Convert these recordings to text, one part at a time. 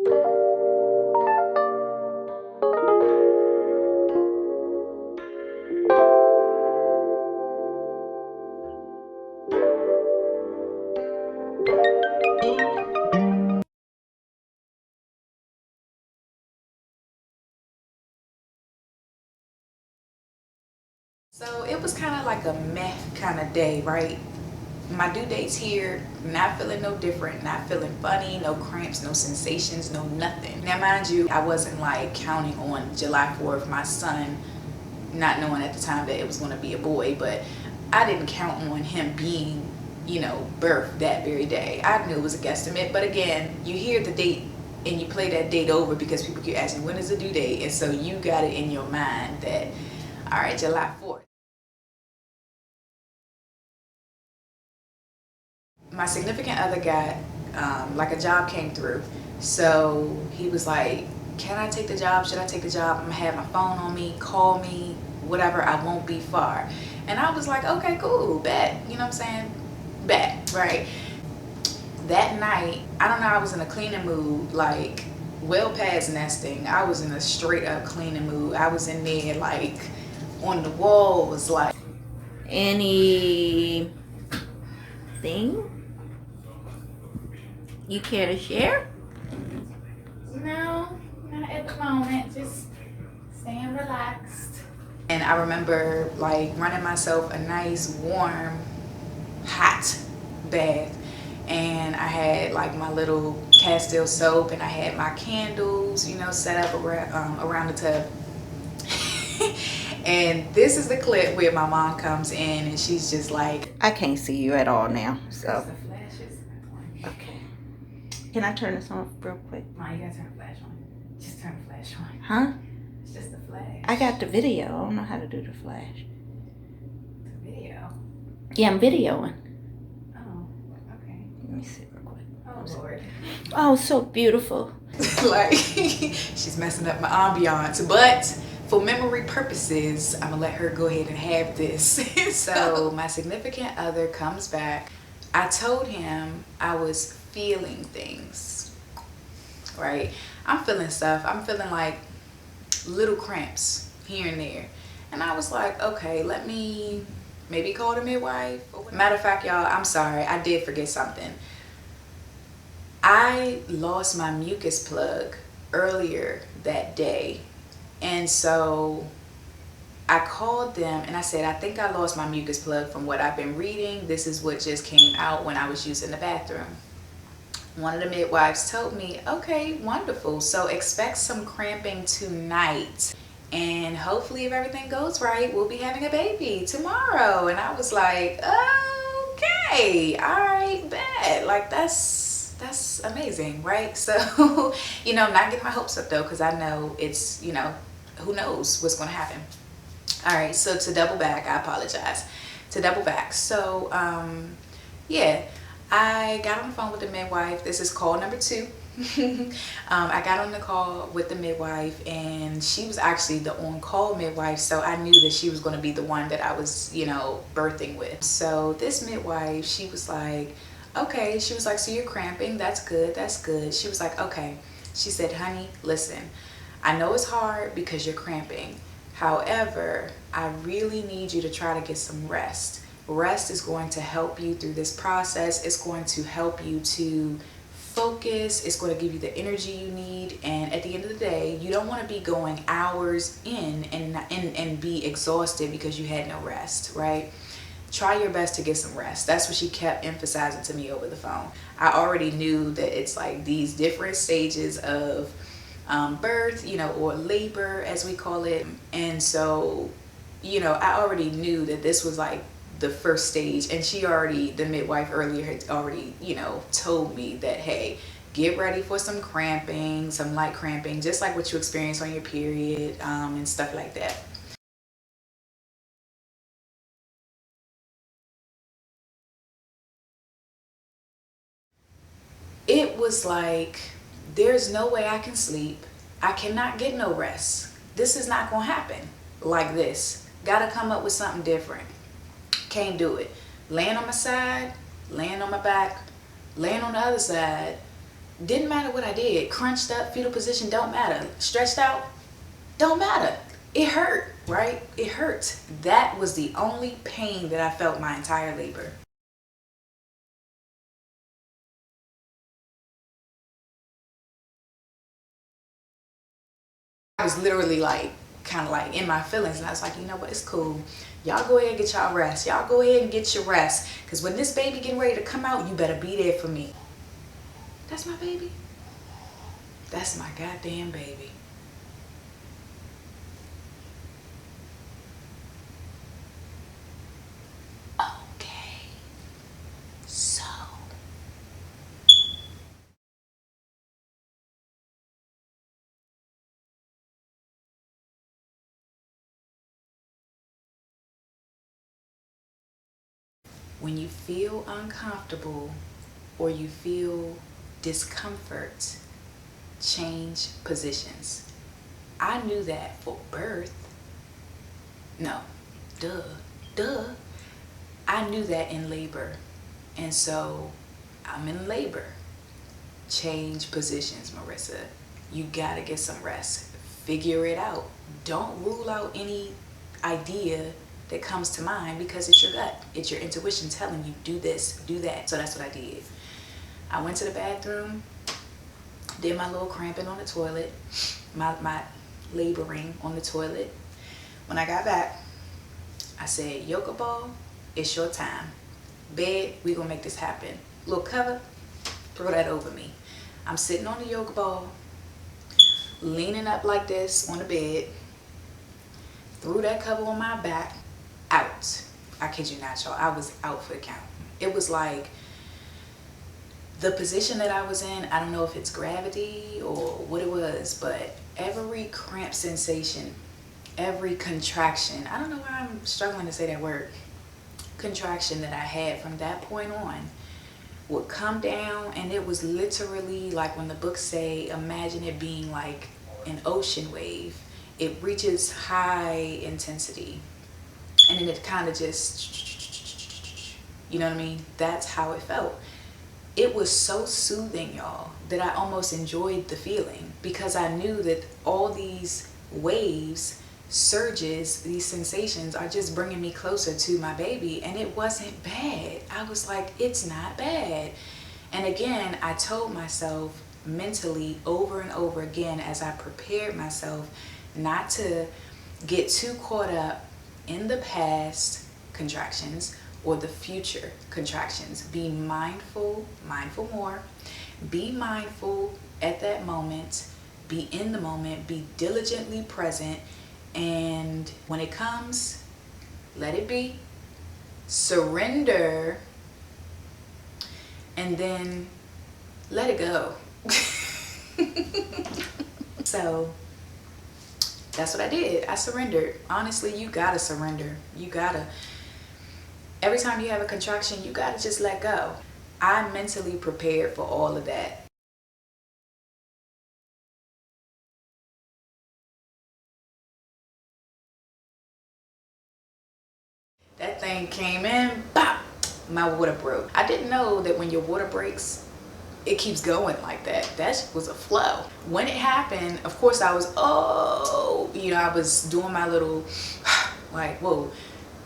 So it was kind of like a meh kind of day, right? My due date's here, not feeling no different, not feeling funny, no cramps, no sensations, no nothing. Now mind you, I wasn't like counting on July 4th, my son, not knowing at the time that it was going to be a boy, but I didn't count on him being, you know, birthed that very day. I knew it was a guesstimate, but again, you hear the date and you play that date over because people keep asking when is the due date, and so you got it in your mind that, all right, July 4th. My significant other got like a job came through, so he was like, can I take the job? Should I take the job? I'm gonna have my phone on me, call me, whatever, I won't be far. And I was like, okay, cool, bet, you know what I'm saying, bet, right? That night, I don't know, I was in a cleaning mood, like well past nesting. I was in a straight up cleaning mood. I was in there like on the wall was like, anything you care to share? No, not at the moment, just staying relaxed. And I remember like running myself a nice warm hot bath, and I had like my little Castile soap, and I had my candles, you know, set up around the tub. And this is the clip where my mom comes in and she's just like, I can't see you at all now, so. Okay. Can I turn this on real quick? Ma, you gotta turn the flash on. Just turn the flash on. Huh? It's just the flash. I got the video. I don't know how to do the flash. The video? Yeah, I'm videoing. Oh, okay. Let me see real quick. Oh, Lord. Oh, so beautiful. Like, she's messing up my ambiance, but for memory purposes, I'm gonna let her go ahead and have this. So my significant other comes back. I told him I was feeling things, right? I'm feeling stuff. I'm feeling like little cramps here and there. And I was like, okay, let me maybe call the midwife. Matter of fact, y'all, I'm sorry, I did forget something. I lost my mucus plug earlier that day, and so I called them and I said, I think I lost my mucus plug. From what I've been reading, this is what just came out when I was using the bathroom. One of the midwives told me, okay, wonderful, so expect some cramping tonight, and hopefully if everything goes right, we'll be having a baby tomorrow. And I was like, okay, all right, bet. Like that's amazing, right? So, you know, I'm not getting my hopes up though, because I know it's, you know, who knows what's going to happen. All right, so to double back, I apologize. To double back, so yeah, I got on the phone with the midwife. This is call number 2. I got on the call with the midwife, and she was actually the on-call midwife, so I knew that she was going to be the one that I was, you know, birthing with. So this midwife, she was like, okay, she was like, so you're cramping, that's good, that's good. She was like, okay, she said, honey, listen, I know it's hard because you're cramping. However, I really need you to try to get some rest. Rest is going to help you through this process. It's going to help you to focus. It's going to give you the energy you need. And at the end of the day, you don't want to be going hours in and be exhausted because you had no rest, right? Try your best to get some rest. That's what she kept emphasizing to me over the phone. I already knew that it's like these different stages of birth, you know, or labor as we call it. And so, you know, I already knew that this was like the first stage, and she already, the midwife earlier had already, you know, told me that, hey, get ready for some cramping, some light cramping, just like what you experience on your period, and stuff like that. It was like, there's no way I can sleep. I cannot get no rest. This is not gonna happen like this. Gotta come up with something different. Can't do it. Laying on my side, laying on my back, laying on the other side, Didn't matter what I did. Crunched up, fetal position, don't matter. Stretched out, don't matter. It hurt, right? It hurt. That was the only pain that I felt my entire labor. I was literally like, kind of like in my feelings, and I was like, you know what, it's cool. Y'all go ahead and get y'all rest. Y'all go ahead and get your rest. Because when this baby getting ready to come out, you better be there for me. That's my baby. That's my goddamn baby. Okay. So. When you feel uncomfortable or you feel discomfort, change positions. I knew that for birth. No, duh. I knew that in labor. And so I'm in labor. Change positions, Marissa. You gotta get some rest. Figure it out. Don't rule out any idea that comes to mind because it's your gut. It's your intuition telling you do this, do that. So that's what I did. I went to the bathroom, did my little cramping on the toilet, my laboring on the toilet. When I got back, I said, yoga ball, it's your time. Bed, we gonna make this happen. Little cover, throw that over me. I'm sitting on the yoga ball, leaning up like this on the bed, threw that cover on my back, out. I kid you not, y'all. I was out for the count. It was like the position that I was in, I don't know if it's gravity or what it was, but every cramp sensation, every contraction, I don't know why I'm struggling to say that word, contraction that I had from that point on would come down, and it was literally like when the books say, imagine it being like an ocean wave. It reaches high intensity and then it kind of just, you know what I mean? That's how it felt. It was so soothing, y'all, that I almost enjoyed the feeling because I knew that all these waves, surges, these sensations are just bringing me closer to my baby, and it wasn't bad. I was like, it's not bad. And again, I told myself mentally over and over again as I prepared myself not to get too caught up in the past contractions or the future contractions. Be mindful more. Be mindful at that moment. Be in the moment. Be diligently present. And when it comes, let it be. Surrender. And then let it go. So that's what I did. I surrendered. Honestly, you gotta surrender. You gotta. Every time you have a contraction, you gotta just let go. I mentally prepared for all of that. That thing came in, pop, my water broke. I didn't know that when your water breaks, it keeps going like that. That was a flow. When it happened, of course I was, I was doing my little, like, whoa.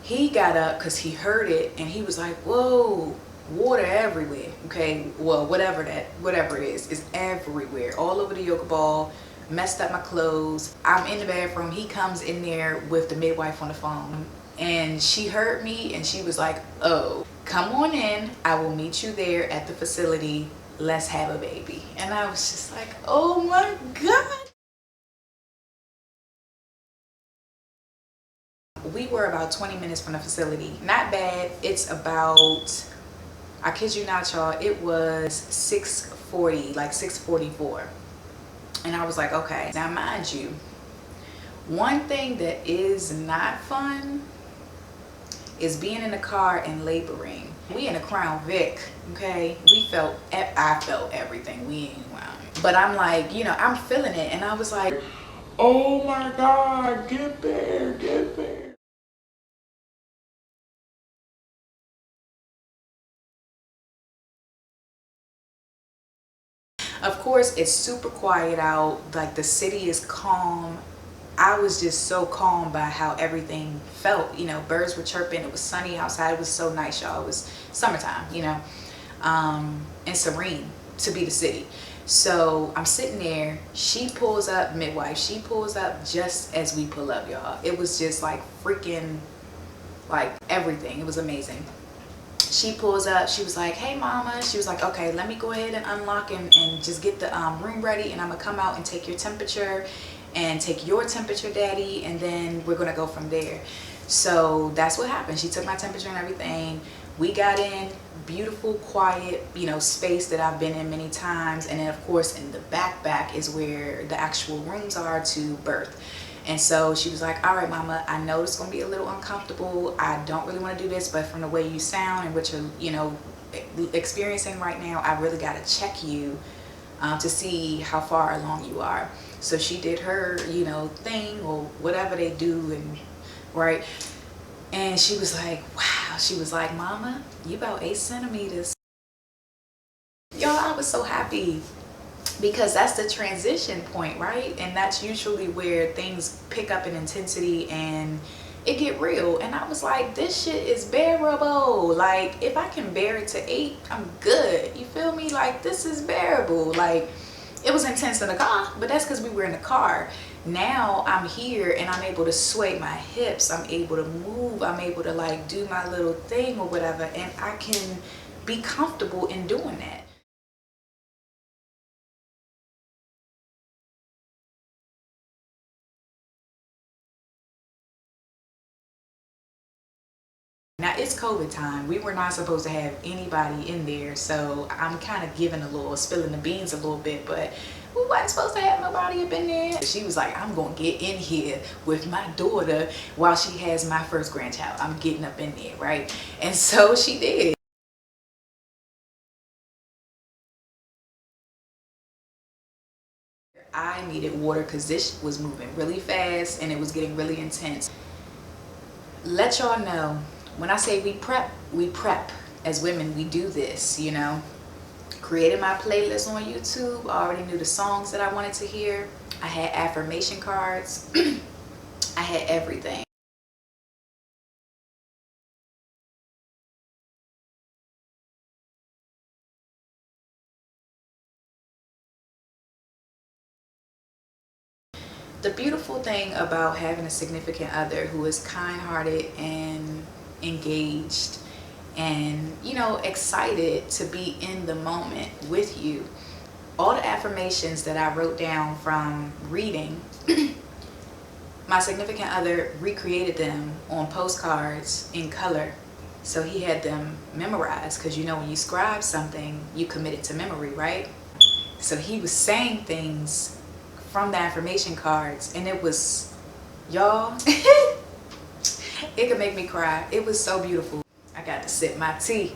He got up because he heard it and he was like, whoa, water everywhere. Okay, well, whatever it is everywhere. All over the yoga ball, messed up my clothes. I'm in the bathroom. He comes in there with the midwife on the phone. And she heard me and she was like, oh, come on in. I will meet you there at the facility. Let's have a baby. And I was just like, oh my God. We were about 20 minutes from the facility. Not bad. It's about, I kid you not, y'all, it was 6:40, like 6:44. And I was like, okay. Now mind you, one thing that is not fun is being in the car and laboring. We in a Crown Vic, okay? I felt everything. We ain't wow. But I'm like, I'm feeling it. And I was like, oh my God, get there, get there. Of course, it's super quiet out. Like the city is calm. I was just so calm by how everything felt. You know, birds were chirping. It was sunny outside. It was so nice, y'all. It was summertime, you know, and serene to be the city. So I'm sitting there. She pulls up, midwife. She pulls up just as we pull up, y'all. It was just like freaking, like everything. It was amazing. She pulls up. She was like, hey mama. She was like, okay, let me go ahead and unlock and just get the room ready, and I'm gonna come out and take your temperature and take your temperature, daddy, and then we're gonna go from there. So that's what happened. She took my temperature and everything. We got in, beautiful, quiet, you know, space that I've been in many times. And then of course in the back is where the actual rooms are to birth. And so she was like, all right, mama, I know it's gonna be a little uncomfortable. I don't really want to do this, but from the way you sound and what you're, you know, experiencing right now, I really got to check you to see how far along you are. So she did her, you know, thing or whatever they do, and right. And she was like, wow. She was like, mama, you about 8 centimeters. Y'all, I was so happy because that's the transition point, right? And that's usually where things pick up in intensity and it get real. And I was like, this shit is bearable. Like, if I can bear it to 8, I'm good. You feel me? Like, this is bearable. Like, it was intense in the car, but that's because we were in the car. Now I'm here and I'm able to sway my hips. I'm able to move. I'm able to like do my little thing or whatever. And I can be comfortable in doing that. Now it's COVID time. We were not supposed to have anybody in there. So I'm kind of giving a little, spilling the beans a little bit, but we wasn't supposed to have nobody up in there. She was like, I'm going to get in here with my daughter while she has my first grandchild. I'm getting up in there, right? And so she did. I needed water because this was moving really fast and it was getting really intense. Let y'all know, when I say we prep as women. We do this, you know. Created my playlist on YouTube. I already knew the songs that I wanted to hear. I had affirmation cards. I had everything. The beautiful thing about having a significant other who is kind-hearted and engaged and, you know, excited to be in the moment with you. All the affirmations that I wrote down from reading, my significant other recreated them on postcards in color. So he had them memorized, because you know when you scribe something, you commit it to memory, right? So he was saying things from the affirmation cards, and it was, y'all, it could make me cry. It was so beautiful. I got to sip my tea.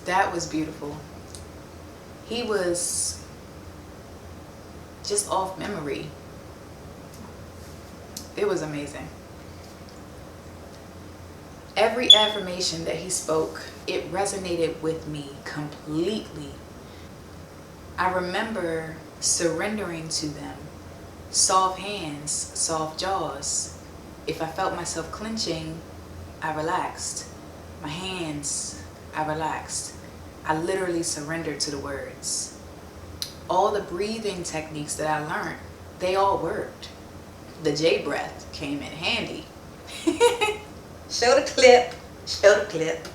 That was beautiful. He was just off memory. It was amazing. Every affirmation that he spoke, it resonated with me completely. I remember surrendering to them. Soft hands, soft jaws. If I felt myself clenching, I relaxed. My hands, I relaxed. I literally surrendered to the words. All the breathing techniques that I learned, they all worked. The J breath came in handy. Show the clip. Show the clip.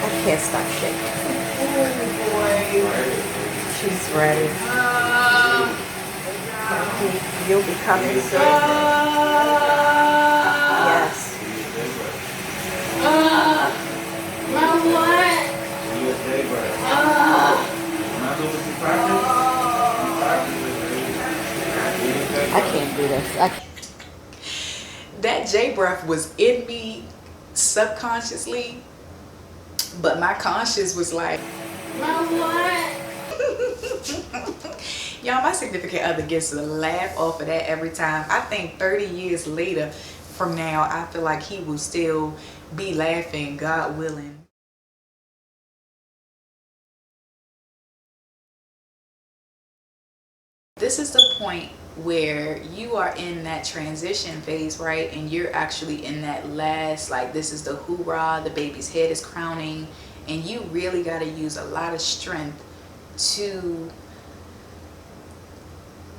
I can't stop shaking. Oh boy. She's ready. You'll be coming soon. Yes. My what? I can't do this. That J breath was in me subconsciously But my conscience was like, Mom, what? y'all, my significant other gets to laugh off of that every time. I think 30 years later from now, I feel like he will still be laughing, God willing. This is the point where you are in that transition phase, right? And you're actually in that last, like, this is the hoorah, the baby's head is crowning, and you really got to use a lot of strength to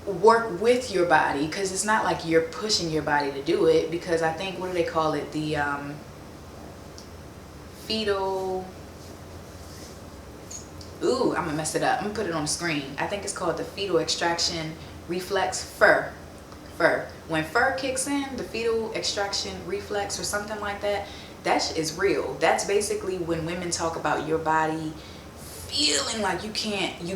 work with your body, because it's not like you're pushing your body to do it, because I think, what do they call it, the fetal, ooh, I'm gonna mess it up, I'm gonna put it on the screen. I think it's called the fetal extraction reflex. When FER kicks in, the fetal extraction reflex or something like that, that is real. That's basically when women talk about your body feeling like you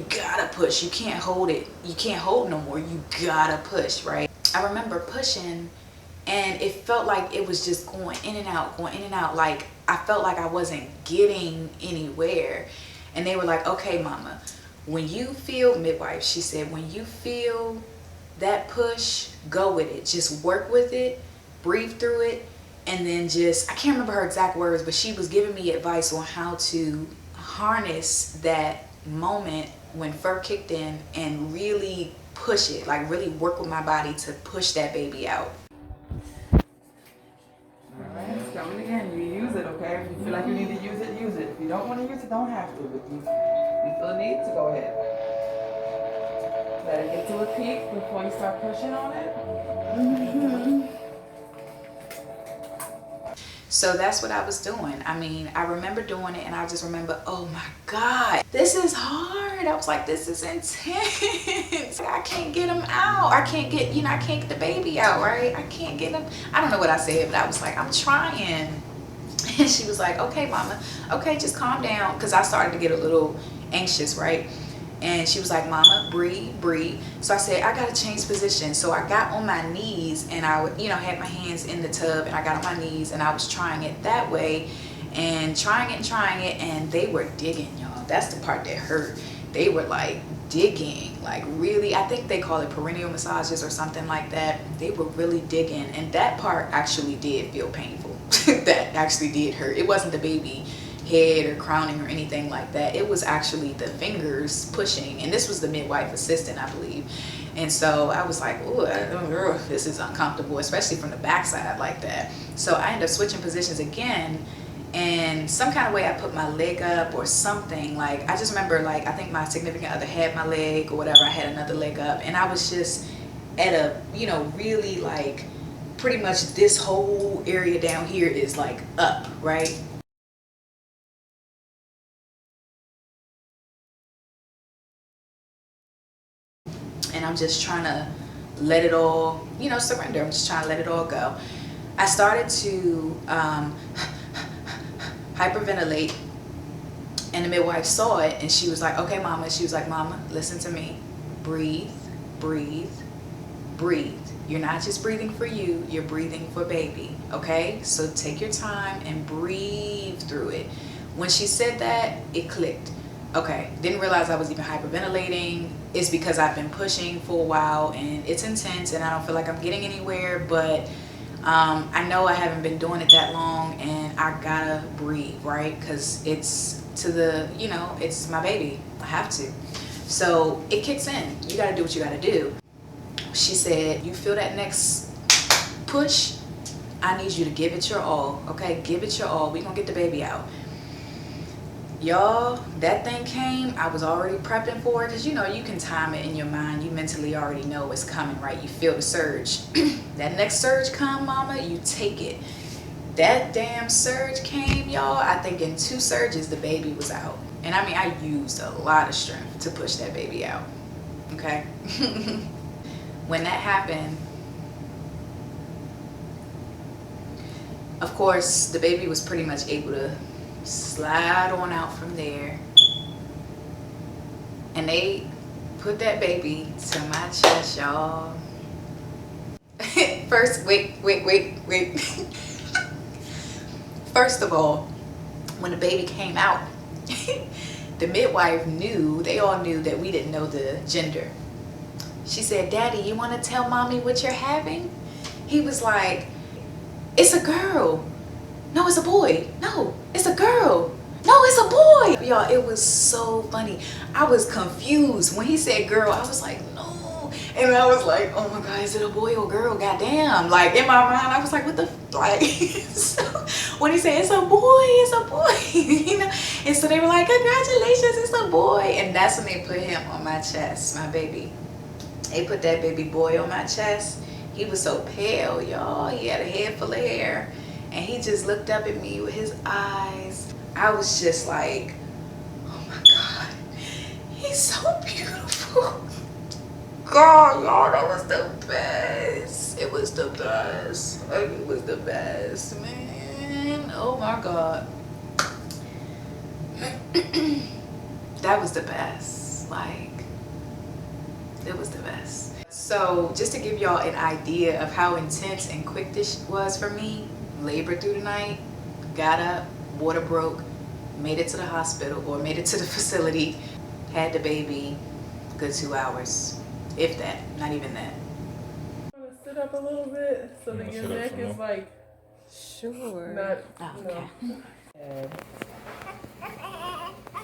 gotta push, you can't hold it, you can't hold no more, you gotta push, right? I remember pushing and it felt like it was just going in and out, like I felt like I wasn't getting anywhere. And they were like, okay, mama, when you feel, midwife, she said, when you feel that push, go with it, just work with it, breathe through it, and then just, I can't remember her exact words, but she was giving me advice on how to harness that moment when FER kicked in and really push it, like really work with my body to push that baby out. Alright, it's coming again. You use it, okay? If you feel like you need to use it, use it. If you don't want to use it, don't have to. But you feel a need to, go ahead. Let it get to a peak before you start pushing on it. So that's what I was doing. I mean, I remember doing it and I just remember, oh my God, this is hard. I was like, this is intense. I can't get him out. I can't get, I can't get the baby out, right? I can't get him. I don't know what I said, but I was like, I'm trying. And she was like, okay, mama, okay, just calm down. Cause I started to get a little anxious, right? And she was like, mama, breathe, breathe. So I said, I gotta change position. So I got on my knees and I would, had my hands in the tub and I got on my knees and I was trying it that way and trying it. And they were digging, y'all. That's the part that hurt. They were like digging, like really, I think they call it perineal massages or something like that. They were really digging. And that part actually did feel painful. That actually did hurt. It wasn't the baby head or crowning or anything like that. It was actually the fingers pushing, and this was the midwife assistant, I believe. And so I was like, ooh, this is uncomfortable, especially from the backside like that. So I ended up switching positions again, and some kind of way I put my leg up or something. Like, I just remember, like, I think my significant other had my leg or whatever, I had another leg up, and I was just at a, really like pretty much this whole area down here is like up, right? And I'm just trying to let it all, surrender. I'm just trying to let it all go. I started to hyperventilate, and the midwife saw it, and she was like, okay, mama. She was like, mama, listen to me. Breathe, breathe, breathe. You're not just breathing for you, you're breathing for baby, okay? So take your time and breathe through it. When she said that, it clicked. Okay, didn't realize I was even hyperventilating. It's because I've been pushing for a while and it's intense and I don't feel like I'm getting anywhere, but I know I haven't been doing it that long and I gotta breathe, right? Because it's to the, it's my baby. I have to. So it kicks in. You gotta do what you gotta do. She said, you feel that next push? I need you to give it your all, okay? Give it your all. We're gonna get the baby out. Y'all, that thing came, I was already prepping for it, because you can time it in your mind. You mentally already know it's coming, right? You feel the surge. That next surge come, mama, you take it. That damn surge came, y'all. I think in 2 surges the baby was out. And I mean, I used a lot of strength to push that baby out, okay? When that happened, of course, the baby was pretty much able to slide on out from there, and they put that baby to my chest, y'all. First, wait. First of all, when the baby came out, the midwife knew, they all knew that we didn't know the gender. She said, "Daddy, you want to tell mommy what you're having?" He was like, "It's a girl." "No, it's a boy." "No, it's a girl." "No, it's a boy." Y'all, it was so funny. I was confused. When he said girl, I was like, no. And I was like, oh my God, is it a boy or girl? Goddamn. Like, in my mind, I was like, what the like? So, when he said, it's a boy, you know? And so they were like, congratulations, it's a boy. And that's when they put him on my chest, my baby. They put that baby boy on my chest. He was so pale, y'all. He had a head full of hair. And he just looked up at me with his eyes. I was just like, oh my God, he's so beautiful. God, y'all, that was the best. It was the best. It was the best, man. Oh my God. That was the best. Like, it was the best. So just to give y'all an idea of how intense and quick this was for me, labored through the night, got up, water broke, made it to the hospital or made it to the facility, had the baby, good 2 hours. If that, not even that. I'm gonna sit up a little bit so that your neck is like, Sure. not, you know.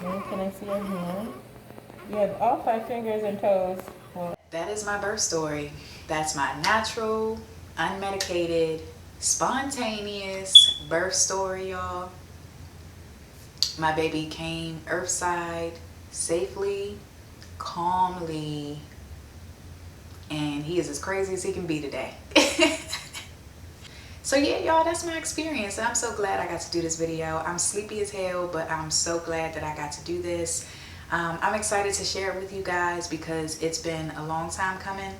Now can I see your hand? You have all 5 fingers and toes. That is my birth story. That's my natural, unmedicated, spontaneous birth story, y'all. My baby came Earthside safely, calmly, and he is as crazy as he can be today. So yeah, y'all, that's my experience. And I'm so glad I got to do this video. I'm sleepy as hell, but I'm so glad that I got to do this. I'm excited to share it with you guys because it's been a long time coming.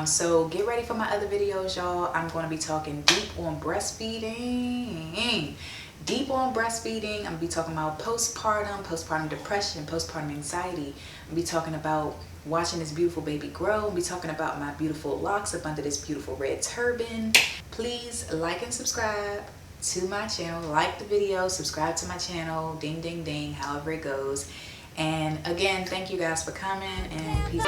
So get ready for my other videos, y'all. I'm going to be talking deep on breastfeeding. I'm going to be talking about postpartum depression, postpartum anxiety. I'm going to be talking about watching this beautiful baby grow. I'm going to be talking about my beautiful locks up under this beautiful red turban. Please like and subscribe to my channel. Like the video, subscribe to my channel, ding, ding, ding, however it goes. And again, thank you guys for coming, and peace.